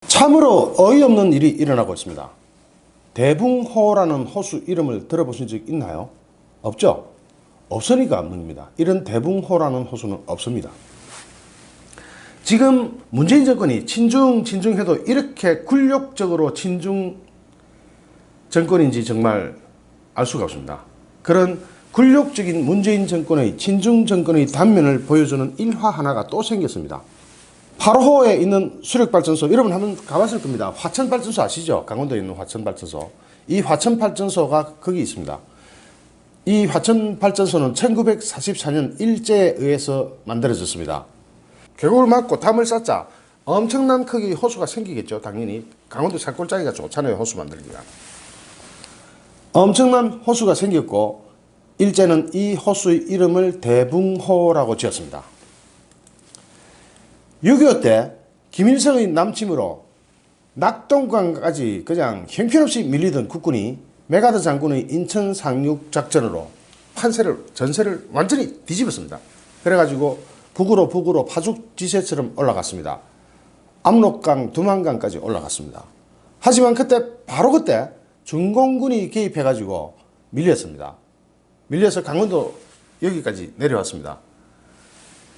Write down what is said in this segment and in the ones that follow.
참으로 어이없는 일이 일어나고 있습니다. 대붕호라는 호수 이름을 들어보신 적 있나요? 없죠? 없으니까 없는 겁니다. 이런 대붕호라는 호수는 없습니다. 지금 문재인 정권이 친중해도 이렇게 굴욕적으로 친중 정권인지 정말 알 수가 없습니다. 그런 굴욕적인 문재인 정권의 친중 정권의 단면을 보여주는 일화 하나가 또 생겼습니다. 8호에 있는 수력발전소, 여러분 한번 가봤을 겁니다. 화천발전소 아시죠? 강원도에 있는 화천발전소. 이 화천발전소가 거기 있습니다. 이 화천발전소는 1944년 일제에 의해서 만들어졌습니다. 계곡을 막고 담을 쌓자 엄청난 크기의 호수가 생기겠죠. 당연히 강원도 산골짜기가 좋잖아요. 호수 만들기가. 엄청난 호수가 생겼고 일제는 이 호수의 이름을 대붕호라고 지었습니다. 6.25 때 김일성의 남침으로 낙동강까지 그냥 형편없이 밀리던 국군이 메가더 장군의 인천 상륙 작전으로 전세를 완전히 뒤집었습니다. 그래가지고 북으로 파죽지세처럼 올라갔습니다. 압록강, 두만강까지 올라갔습니다. 하지만 바로 그때 중공군이 개입해가지고 밀렸습니다. 밀려서 강원도 여기까지 내려왔습니다.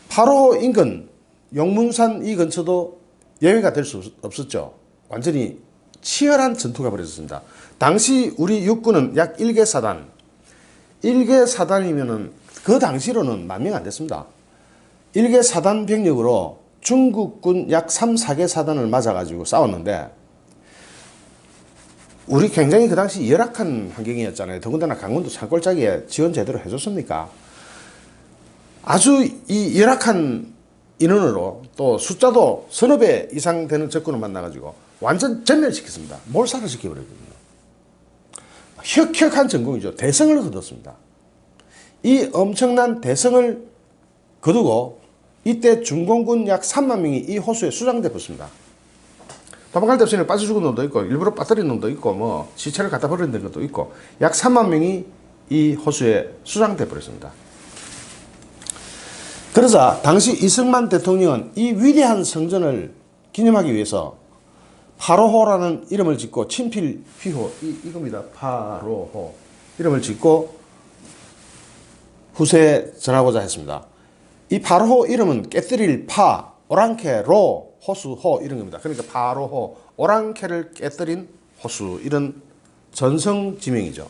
8호 인근 용문산 이 근처도 예외가 될 수 없었죠. 완전히 치열한 전투가 벌어졌습니다. 당시 우리 육군은 약 1개 사단. 1개 사단이면은 그 당시로는 10,000명 안 됐습니다. 1개 사단 병력으로 중국군 약 3, 4개 사단을 맞아가지고 싸웠는데 우리 굉장히 그 당시 열악한 환경이었잖아요. 더군다나 강원도 산골짜기에 지원 제대로 해줬습니까? 아주 이 열악한 인원으로 또 숫자도 서너 배 이상 되는 적군을 만나가지고 완전 전멸시켰습니다. 몰살을 시켜버렸거든요. 혁혁한 전공이죠. 대성을 거뒀습니다. 이 엄청난 대성을 거두고 이때 중공군 약 30,000명이 이 호수에 수장돼 붙습니다. 도망갈 데 없으니 빠져 죽은 놈도 있고 일부러 빠뜨린 놈도 있고 뭐 시체를 갖다 버리는 것도 있고 약 30,000명이 이 호수에 수장돼 버렸습니다. 그러자 당시 이승만 대통령은 이 위대한 성전을 기념하기 위해서 8호호라는 이름을 짓고 친필휘호 이겁니다. 8호호 이름을 짓고 후세에 전하고자 했습니다. 이 8호 이름은 깨뜨릴 파, 오랑캐, 로, 호수, 호 이런 겁니다. 그러니까 8호호, 오랑캐를 깨뜨린 호수 이런 전성 지명이죠.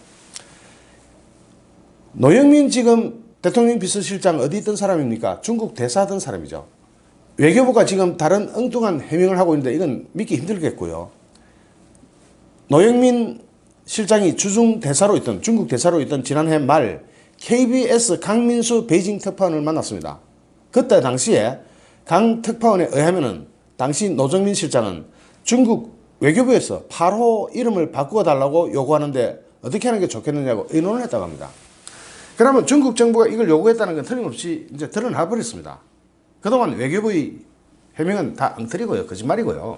노영민 지금 대통령 비서실장 어디 있던 사람입니까? 중국 대사하던 사람이죠. 외교부가 지금 다른 엉뚱한 해명을 하고 있는데 이건 믿기 힘들겠고요. 노영민 실장이 중국 대사로 있던 지난해 말 KBS 강민수 베이징 특파원을 만났습니다. 그때 당시에 강 특파원에 의하면은 당시 노정민 실장은 중국 외교부에서 8호 이름을 바꾸어 달라고 요구하는데 어떻게 하는 게 좋겠느냐고 의논을 했다고 합니다. 그러면 중국 정부가 이걸 요구했다는 건 틀림없이 이제 드러나 버렸습니다. 그동안 외교부의 해명은 다 엉터리고요. 거짓말이고요.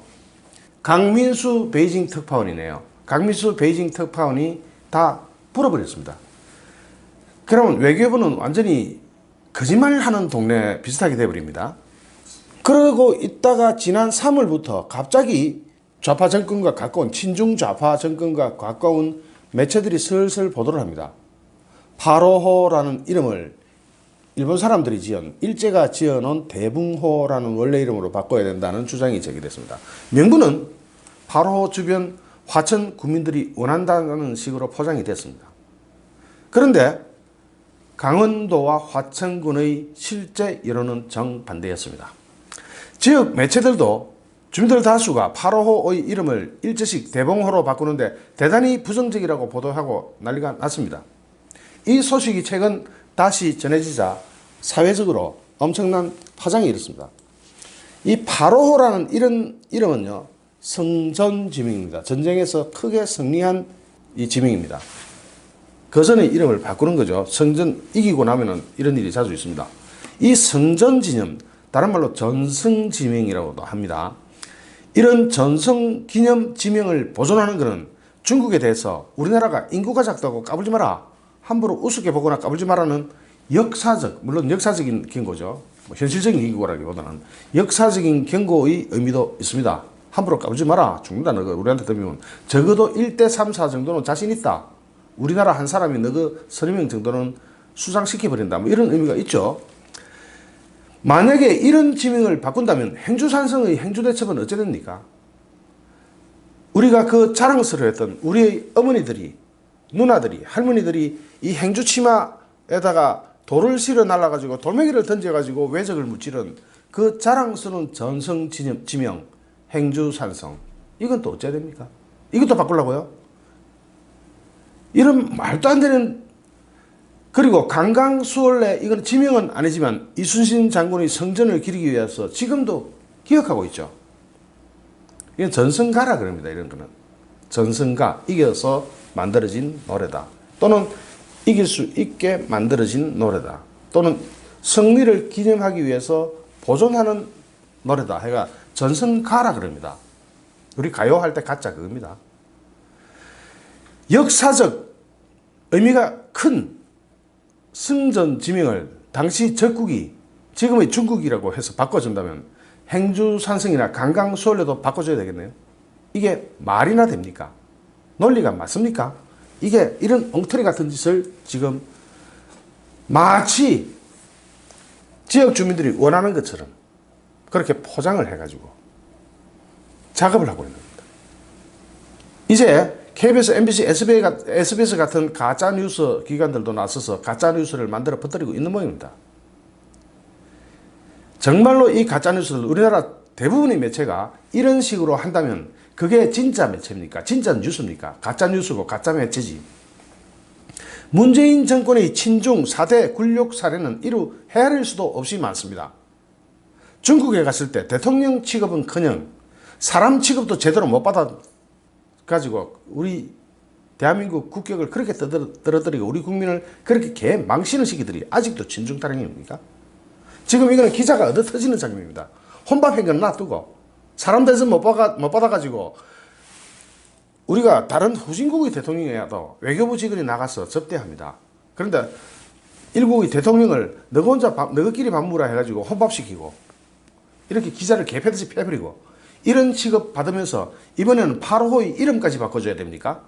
강민수 베이징 특파원이네요. 강민수 베이징 특파원이 다 불어버렸습니다. 그러면 외교부는 완전히 거짓말을 하는 동네 비슷하게 돼버립니다. 그러고 있다가 지난 3월부터 갑자기 좌파 정권과 가까운 친중 좌파 정권과 가까운 매체들이 슬슬 보도를 합니다. 8호호라는 이름을 일본 사람들이 일제가 지어놓은 대붕호라는 원래 이름으로 바꿔야 된다는 주장이 제기됐습니다. 명분은 8호 주변 화천 구민들이 원한다는 식으로 포장이 됐습니다. 그런데 강원도와 화천군의 실제 여론은 정반대였습니다. 지역 매체들도 주민들 다수가 8호호의 이름을 일제식 대붕호로 바꾸는데 대단히 부정적이라고 보도하고 난리가 났습니다. 이 소식이 최근 다시 전해지자 사회적으로 엄청난 파장이 일었습니다. 이 8호호라는 이런 이름은요, 성전 지명입니다. 전쟁에서 크게 승리한 이 지명입니다. 그 전에 이름을 바꾸는 거죠. 성전 이기고 나면은 이런 일이 자주 있습니다. 이 성전 지념, 다른 말로 전승 지명이라고도 합니다. 이런 전승 기념 지명을 보존하는 것은 중국에 대해서 우리나라가 인구가 작다고 까불지 마라, 함부로 우습게 보거나 까불지 마라는 물론 역사적인 경고죠. 현실적인 경고라기보다는 역사적인 경고의 의미도 있습니다. 함부로 까부지 마라. 죽는다 너가 우리한테 덤비면. 적어도 1대 3, 4 정도는 자신 있다. 우리나라 한 사람이 너가 서너 명 정도는 수상시켜버린다. 뭐 이런 의미가 있죠. 만약에 이런 지명을 바꾼다면 행주산성의 행주대첩은 어찌 됩니까? 우리가 그 자랑스러워했던 우리의 어머니들이, 누나들이, 할머니들이 이 행주치마에다가 돌을 실어 날라가지고 돌멩이를 던져가지고 외적을 무찌른 그 자랑스러운 전성 지명 행주산성, 이건 또 어찌해야 됩니까? 이것도 바꾸려고요? 이런 말도 안 되는. 그리고 강강수월래, 이건 지명은 아니지만 이순신 장군의 성전을 기리기 위해서 지금도 기억하고 있죠. 이건 전승가라 그럽니다. 이런 거는 전승가, 이겨서 만들어진 노래다, 또는 이길 수 있게 만들어진 노래다, 또는 승리를 기념하기 위해서 보존하는 노래다 해가 전승가라 그럽니다. 우리 가요할 때 가짜 그겁니다. 역사적 의미가 큰 승전 지명을 당시 적국이 지금의 중국이라고 해서 바꿔준다면 행주산성이나 강강수월래도 바꿔줘야 되겠네요. 이게 말이나 됩니까? 논리가 맞습니까? 이게 이런 엉터리 같은 짓을 지금 마치 지역 주민들이 원하는 것처럼 그렇게 포장을 해가지고 작업을 하고 있는 겁니다. 이제 KBS, MBC, SBS 같은 가짜뉴스 기관들도 나서서 가짜뉴스를 만들어 퍼뜨리고 있는 모양입니다. 정말로 이 가짜뉴스를 우리나라 대부분의 매체가 이런 식으로 한다면 그게 진짜 매체입니까? 진짜 뉴스입니까? 가짜뉴스고 가짜 매체지. 문재인 정권의 친중 4대 굴욕 사례는 이루 헤아릴 수도 없이 많습니다. 중국에 갔을 때 대통령 취급은커녕 사람 취급도 제대로 못 받아가지고 우리 대한민국 국격을 그렇게 떨어뜨리고 우리 국민을 그렇게 개망신을 시키더니 아직도 친중 타령입니까? 지금 이거는 기자가 얻어 터지는 장면입니다. 혼밥 행위는 놔두고 사람 대접 못 받아가지고 우리가 다른 후진국의 대통령이라도 외교부 직원이 나가서 접대합니다. 그런데 일국의 대통령을 너희끼리 밥 먹으라 해가지고 혼밥시키고 이렇게 기자를 개패듯이 패버리고 이런 취급 받으면서 이번에는 8호의 이름까지 바꿔줘야 됩니까?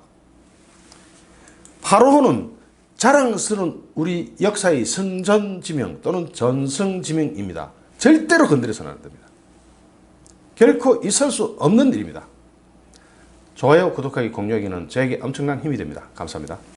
8호는 자랑스러운 우리 역사의 성전지명 또는 전성지명입니다. 절대로 건드려서는 안 됩니다. 결코 있을 수 없는 일입니다. 좋아요, 구독하기, 공유하기는 저에게 엄청난 힘이 됩니다. 감사합니다.